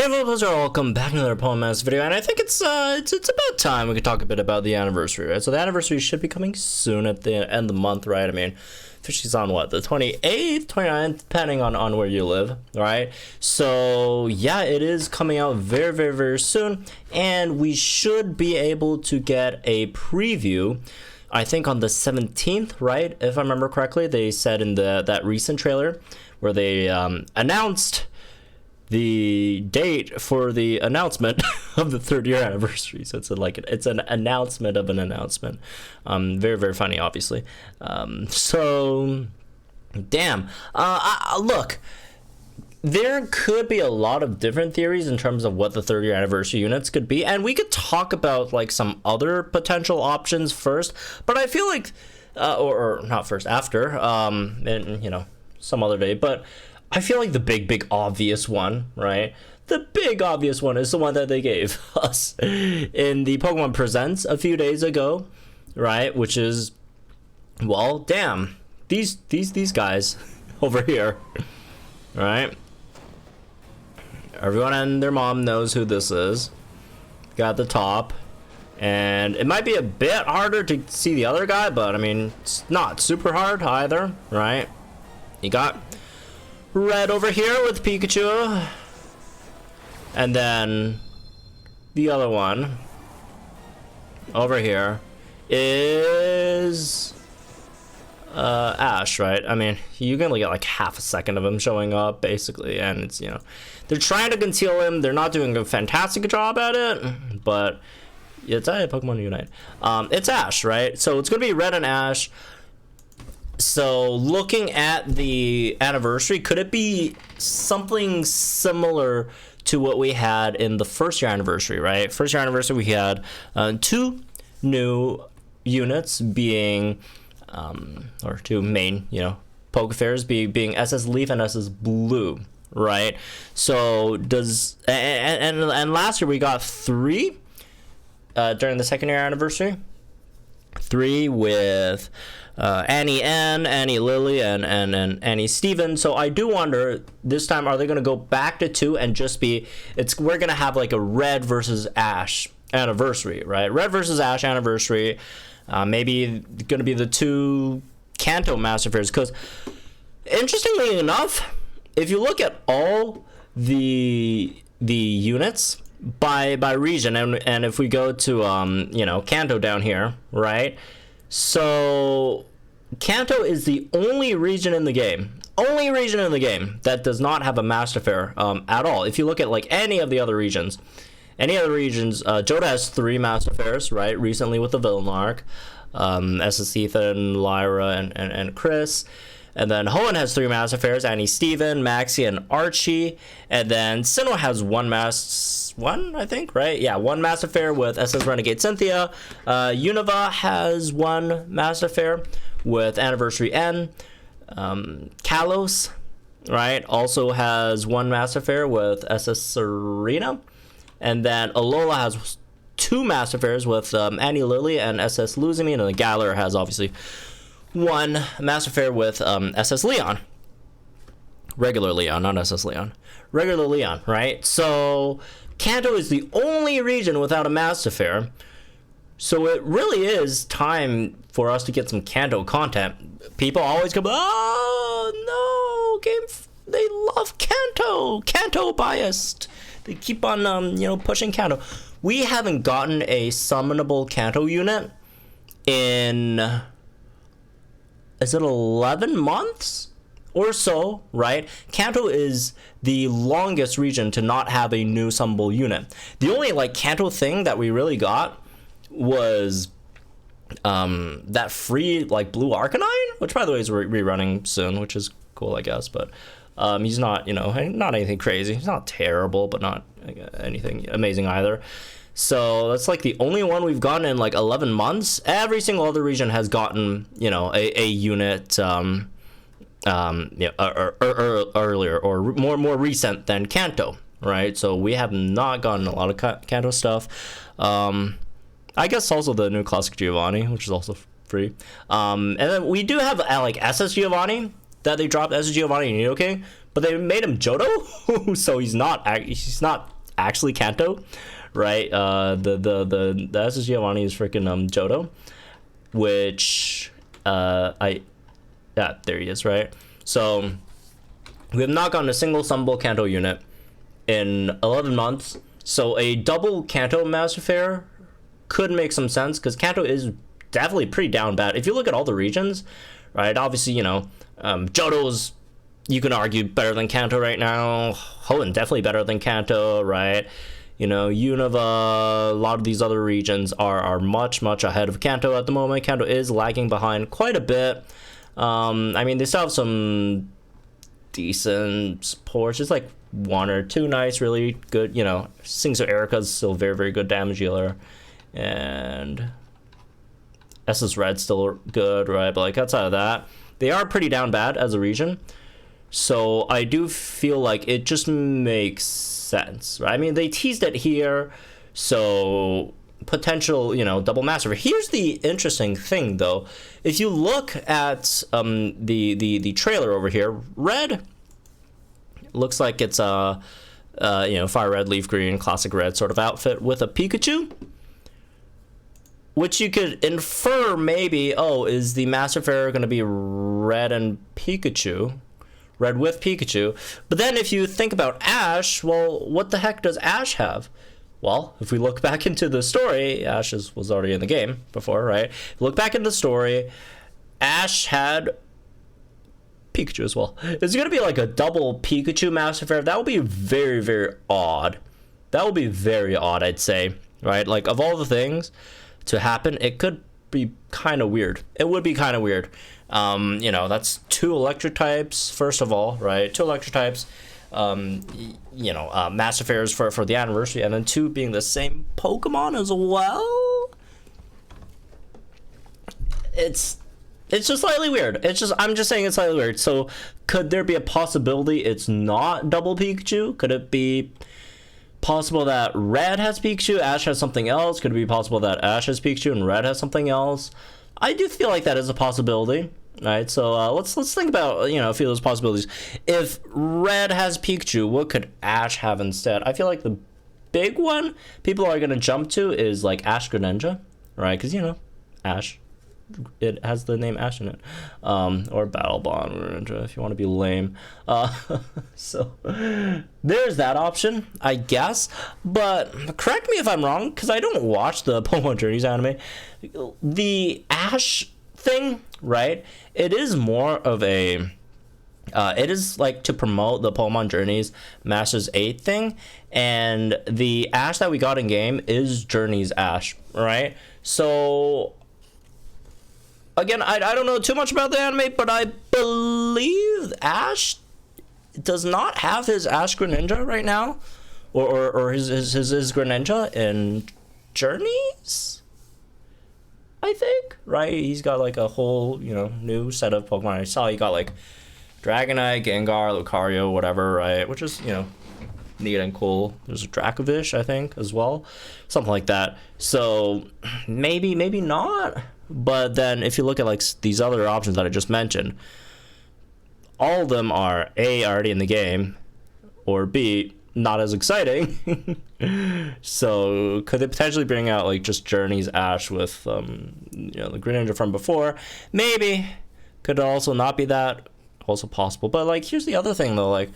Hey folks, welcome back to another Poem video, and I think it's about time we could talk a bit about the anniversary, right? So the anniversary should be coming soon at the end of the month, right? I mean, officially's on what, the 28th, 29th, depending on where you live, right? So yeah, it is coming out very soon, and we should be able to get a preview, I think on the 17th, right? If I remember correctly, they said in that recent trailer where they announced the date for the announcement of the 3rd-year anniversary. So it's an announcement of an announcement. Very funny, obviously. So damn. Look, there could be a lot of different theories in terms of what the 3rd-year anniversary units could be, and we could talk about like some other potential options first. But I feel like, or not first, after, and you know, some other day. But I feel like the big obvious one, right? The big obvious one is the one that they gave us in the Pokemon Presents a few days ago, right? Which is, well, damn, these guys over here, right? Everyone and their mom knows who this is. Got the top, and it might be a bit harder to see the other guy, but I mean, it's not super hard either, right? You got Red over here with Pikachu, and then the other one over here is Ash, right? I mean, you can only get like half a second of him showing up basically, and it's, you know, they're trying to conceal him. They're not doing a fantastic job at it, but it's Pokemon Unite. It's Ash, right? So it's gonna be Red and Ash. So looking at the anniversary, could it be something similar to what we had in the 1st-year anniversary, right? 1st-year anniversary, we had 2 new units being, or 2 main, you know, Pokefairs being SS Leaf and SS Blue, right? So does, and last year we got 3 during the 2nd-year anniversary. 3 with Annie N, Annie Lily, and Annie Steven. So I do wonder this time, are they going to go back to 2 and just be, we're going to have like a Red versus Ash anniversary, right? Red versus Ash anniversary. Maybe going to be the 2 Kanto Master Fairs, because interestingly enough, if you look at all the units by region, and if we go to you know, Kanto down here, right? So Kanto is the only region in the game that does not have a Master Fair at all. If you look at like any of the other regions, Joda has 3 Master Fairs, right? Recently with the Villain Arc, SS Ethan, Lyra, and Chris. And then Hoenn has 3 Master Fairs, Annie Steven, Maxie, and Archie. And then Sinnoh has one, I think, right? Yeah, 1 Master Fair with SS Renegade Cynthia. Unova has 1 Master Fair with Anniversary N. Kalos, right, also has 1 Master Fair with SS Serena. And then Alola has 2 Master Fairs with Annie Lily and SS Luzumi. And then Galar has obviously 1 Master Fair with SS Leon. Regular Leon, not SS Leon. Regular Leon, right? So Kanto is the only region without a Master Fair. So it really is time for us to get some Kanto content. People always come, oh no, they love Kanto. Kanto biased. They keep on you know, pushing Kanto. We haven't gotten a summonable Kanto unit in, is it 11 months or so, right? Kanto is the longest region to not have a new summonable unit. The only like Kanto thing that we really got was that free like blue Arcanine, which by the way is rerunning soon, which is cool, I guess. But he's not, you know, not anything crazy. He's not terrible, but not anything amazing either. So that's like the only one we've gotten in like 11 months. Every single other region has gotten, you know, a unit earlier or more recent than Kanto, right? So we have not gotten a lot of Kanto stuff. I guess also the new Classic Giovanni, which is also free. And then we do have like SS Giovanni that they dropped, SS Giovanni and Nidoking, but they made him Johto, so he's not actually Kanto, right? The SS Giovanni is freaking Johto, which there he is, right? So we have not gotten a single summable Kanto unit in 11 months, so a double Kanto Master Fair could make some sense, because Kanto is definitely pretty down bad. If you look at all the regions, right, obviously, you know, Johto's, you can argue, better than Kanto right now. Hoenn definitely better than Kanto, right? You know, Unova, a lot of these other regions are much ahead of Kanto at the moment. Kanto is lagging behind quite a bit. I mean, they still have some decent supports. Just like one or two nice, really good, you know, Singso Erica's still very good damage dealer. And SS Red's still good, right? But like outside of that, they are pretty down bad as a region. So I do feel like it just makes sense, right? I mean, they teased it here, so potential, you know, double master. Here's the interesting thing, though. If you look at the trailer over here, red looks like it's a you know, fire red, leaf green, classic red sort of outfit with a Pikachu, which you could infer maybe, oh, is the Master Fair going to be red and Pikachu? Red with Pikachu. But then if you think about Ash, well, what the heck does Ash have? Well, if we look back into the story, Ash was already in the game before, right? Look back in the story, Ash had Pikachu as well. It's going to be like a double Pikachu Master Fair. That would be very odd. That would be very odd, I'd say, right? Like, of all the things to happen, it could be kind of weird. It would be kind of weird. You know, that's two electric types, first of all, right? Two electric types, you know, Master Fairs for the anniversary, and then two being the same Pokemon as well. It's just slightly weird. I'm just saying it's slightly weird. So could there be a possibility it's not double Pikachu? Could it be possible that Red has Pikachu, Ash has something else? Could it be possible that Ash has Pikachu and Red has something else? I do feel like that is a possibility, right? So let's think about, you know, a few of those possibilities. If Red has Pikachu, what could Ash have instead? I feel like the big one people are going to jump to is like Ash Greninja, right? Because, you know, Ash, it has the name Ash in it, or Battle Bond Greninja if you want to be lame. So there's that option, I guess. But correct me if I'm wrong, because I don't watch the Pokemon Journeys anime. The Ash thing, right? It is more of a it is like to promote the Pokemon Journeys Masters 8 thing, and the Ash that we got in game is Journeys Ash, right? So again, I don't know too much about the anime, but I believe Ash does not have his Ash Greninja right now, or his Greninja in Journeys, I think, right? He's got like a whole, you know, new set of Pokemon. I saw he got like Dragonite, Gengar, Lucario, whatever, right? Which is, you know, neat and cool. There's a Dracovish, I think, as well, something like that. So maybe not. But then if you look at like these other options that I just mentioned, all of them are A, already in the game, or B, not as exciting. So could they potentially bring out like just Journeys Ash with you know, the Greninja from before? Maybe. Could it also not be that? Also possible. But like, here's the other thing though, like,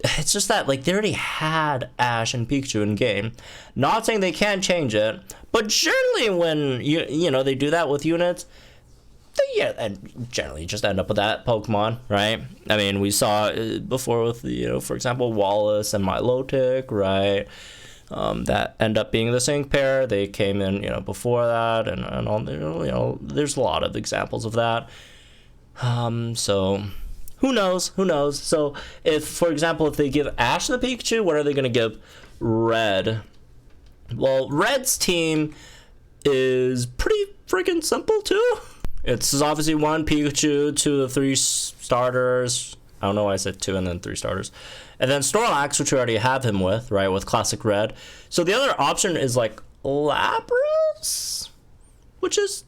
it's just that like they already had Ash and Pikachu in game. Not saying they can't change it, but generally when you know, they do that with units, and generally just end up with that Pokemon, right? I mean, we saw before with, you know, for example, Wallace and Milotic, right? That end up being the same pair. They came in, you know, before that, and all, you know, there's a lot of examples of that. So who knows? So if, for example, if they give Ash the Pikachu, what are they going to give Red? Well, Red's team is pretty freaking simple too. It's obviously one Pikachu, 2 of 3 starters. I don't know why I said 2 and then 3 starters. And then Snorlax, which we already have him with, right, with Classic Red. So the other option is like Lapras, which is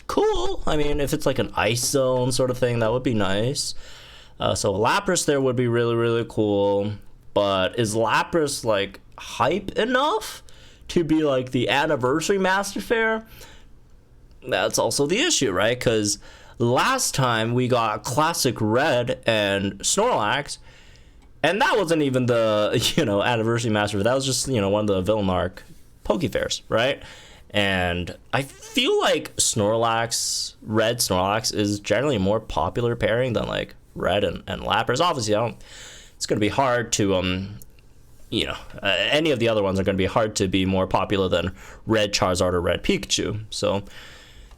cool. I mean, if it's like an Ice Zone sort of thing, that would be nice. So Lapras there would be really, really cool. But is Lapras like hype enough to be like the anniversary Master Fair? That's also the issue, right? Because last time we got Classic Red and Snorlax, and that wasn't even the, anniversary Master Fair. That was just, one of the Villain Arc Poke Fairs, right? And I feel like Red Snorlax is generally a more popular pairing than like Red and Lapras. Obviously, it's going to be hard to, any of the other ones are going to be hard to be more popular than Red Charizard or Red Pikachu. So,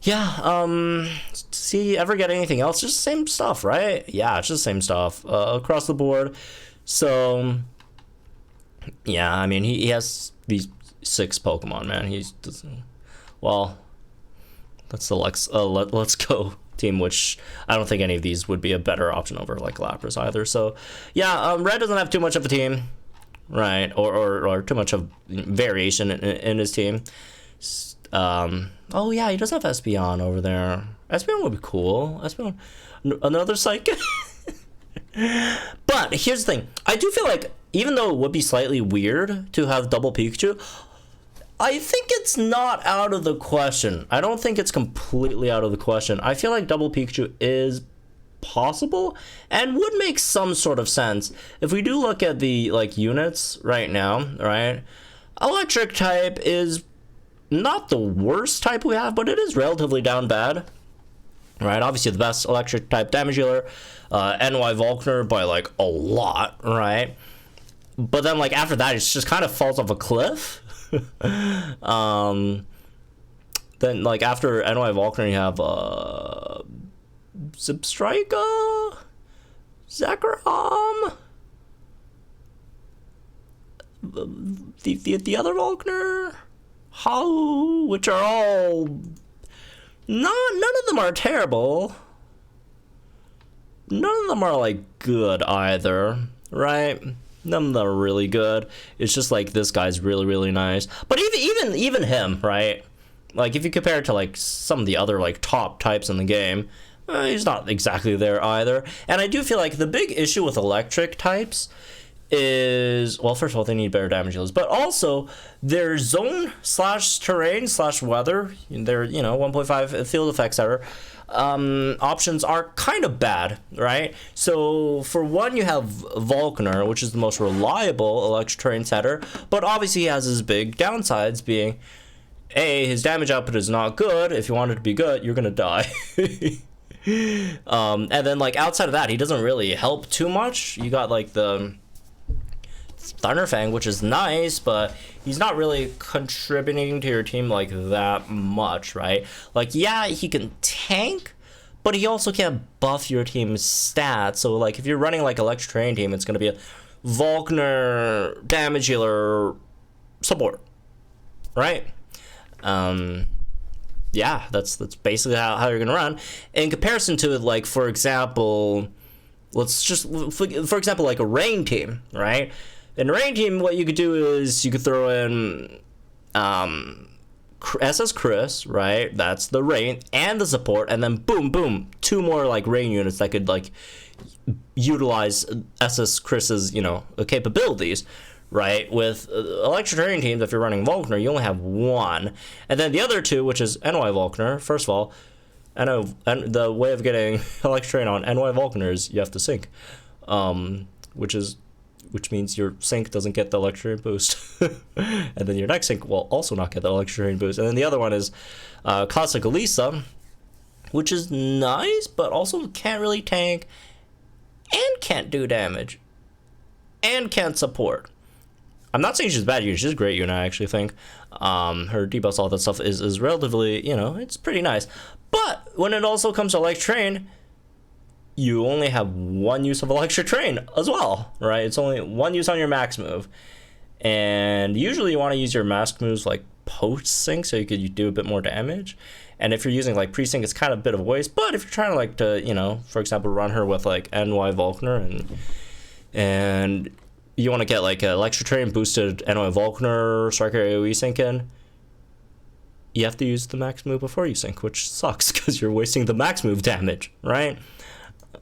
yeah, see, ever get anything else? Just the same stuff, right? Yeah, it's just the same stuff across the board. So, yeah, I mean, he has these 6 Pokemon, man. That's the Let's Go team, which I don't think any of these would be a better option over like Lapras either. So yeah, Red doesn't have too much of a team, right? Or too much of variation in his team. Oh yeah, he does have Espeon over there. Espeon would be cool. Espeon, another Psychic. But here's the thing, I do feel like even though it would be slightly weird to have double Pikachu, I think it's not out of the question. I don't think it's completely out of the question. I feel like double Pikachu is possible and would make some sort of sense. If we do look at the like units right now, right? Electric type is not the worst type we have, but it is relatively down bad. Right? Obviously the best electric type damage dealer, NY Volkner by like a lot, right? But then like after that it just kind of falls off a cliff. Then like after NY Volkner you have Zebstrika, Zekrom, the other Volkner, Hau, which are all none of them are terrible. None of them are like good either, right? None of them are really good. It's just like this guy's really, really nice. But even him, right? Like if you compare it to like some of the other like top types in the game, he's not exactly there either. And I do feel like the big issue with electric types is, well, first of all, they need better damage dealers, but also their zone/terrain/weather, their 1.5 field effects error options are kind of bad, right? So for one, you have Volkner, which is the most reliable electric terrain setter, but obviously he has his big downsides, being his damage output is not good. If you want it to be good, you're gonna die. And then like outside of that, he doesn't really help too much. You got like the Thunderfang, which is nice, but he's not really contributing to your team like that much, right? Like, yeah, he can tank, but he also can't buff your team's stats. So like if you're running like electric terrain team, it's gonna be a Volkner damage healer support, right? Yeah, that's basically how you're gonna run. In comparison to, like, for example, let's just, for example, like a rain team, right? In a rain team, what you could do is you could throw in SS Chris, right? That's the rain and the support, and then boom, boom, 2 more like rain units that could like utilize SS Chris's, capabilities. Right, with electric terrain teams, if you're running Volkner, you only have 1, and then the other 2, which is NY Volkner. First of all, and the way of getting electric terrain on NY Volkner is you have to sync, which means your sync doesn't get the electric terrain boost, and then your next sync will also not get the electric terrain boost. And then the other one is Classic Elisa, which is nice, but also can't really tank, and can't do damage, and can't support. I'm not saying she's bad unit, she's a great unit, I actually think. Her debuffs, all that stuff is relatively, it's pretty nice. But when it also comes to electric terrain, you only have 1 use of electric terrain as well, right? It's only 1 use on your max move. And usually you want to use your max moves like post-sync so you could do a bit more damage. And if you're using like pre-sync, it's kind of a bit of a waste. But if you're trying to like for example, run her with like NY Volkner and you want to get like an electric terrain boosted NY Volkner Striker AoE sync in, you have to use the max move before you sync, which sucks because you're wasting the max move damage, right?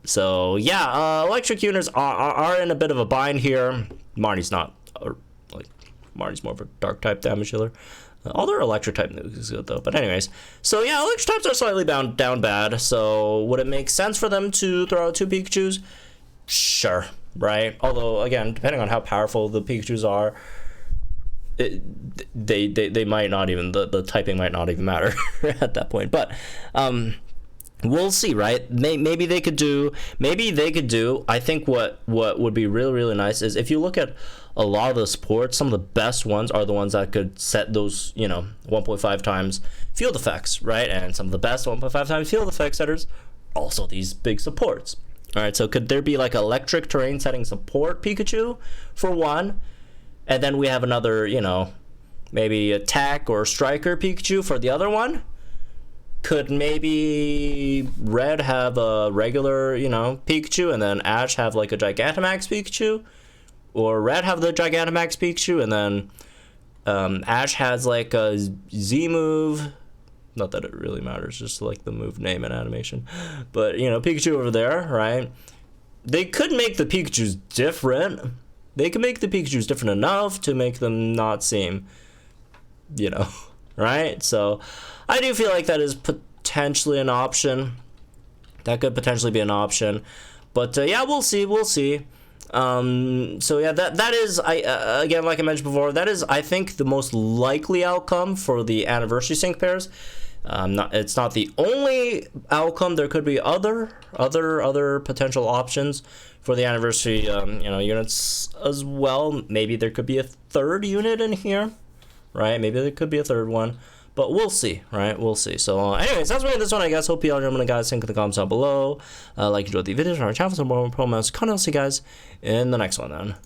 So yeah, electric units are in a bit of a bind here. Marnie's not, like, Marnie's more of a dark type damage healer. All their electric type nukes is good though. But anyways, so yeah, electric types are slightly down bad. So would it make sense for them to throw out 2 Pikachus? Sure, right? Although again, depending on how powerful the Pikachus are, they might not even, the typing might not even matter at that point. But we'll see, right? Maybe they could do. I think what would be really nice is if you look at a lot of the sports, some of the best ones are the ones that could set those, 1.5 times field effects, right? And some of the best 1.5 times field effect setters, also these big supports. All right, so could there be like electric terrain setting support Pikachu for one, and then we have another, maybe attack or striker Pikachu for the other one? Could maybe Red have a regular, Pikachu, and then Ash have like a Gigantamax Pikachu? Or Red have the Gigantamax Pikachu, and then Ash has like a Z move. Not that it really matters, just like the move name and animation. But, Pikachu over there, right? They could make the Pikachus different. They could make the Pikachus different enough to make them not seem, right? So I do feel like that is potentially an option. That could potentially be an option. But yeah, we'll see. So yeah, that is, again, like I mentioned before, that is, I think, the most likely outcome for the anniversary sync pairs. It's not the only outcome. There could be other potential options for the anniversary, units as well. Maybe there could be a third unit in here, right? Maybe there could be a third one. But we'll see, right? We'll see. So, anyways, that's really this one, I guess. Hope you all enjoyed, guys. Think in the comments down below. Like, enjoyed the videos on our channel for some more promos. I'll see you guys in the next one, then.